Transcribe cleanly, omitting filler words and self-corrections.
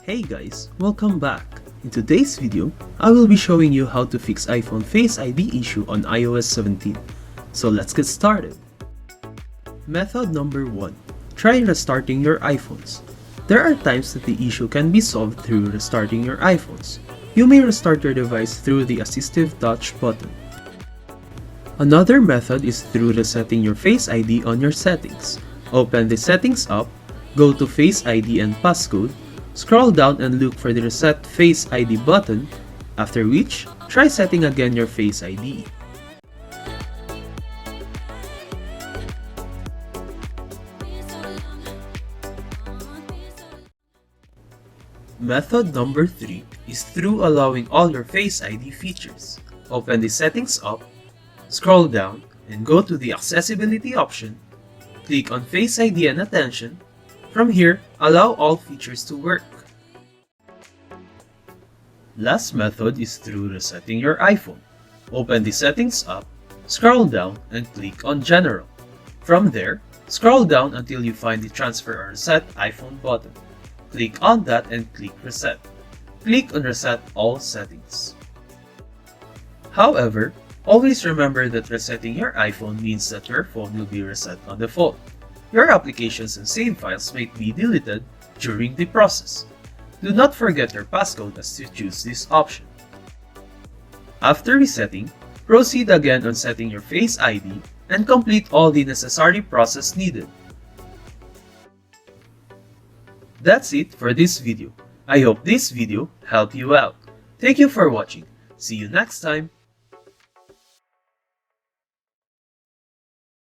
Hey guys, welcome back. In today's video, I will be showing you how to fix iPhone Face ID issue on iOS 17. So let's get started. Method number 1. Try restarting your iPhones. There are times that the issue can be solved through restarting your iPhones. You may restart your device through the assistive touch button. Another method is through resetting your Face ID on your settings. Open the settings app, go to Face ID and passcode, scroll down and look for the Reset Face ID button, after which, try setting again your Face ID. Method number 3 is through allowing all your Face ID features. Open the settings app, scroll down, and go to the accessibility option. Click on Face ID and attention. From here, allow all features to work. Last method is through resetting your iPhone. Open the settings app, scroll down, and click on General. From there, scroll down until you find the Transfer or Reset iPhone button. Click on that and click Reset. Click on Reset All Settings. However, always remember that resetting your iPhone means that your phone will be reset on default. Your applications and save files might be deleted during the process. Do not forget your passcode as you choose this option. After resetting, proceed again on setting your Face ID and complete all the necessary process needed. That's it for this video. I hope this video helped you out. Thank you for watching. See you next time.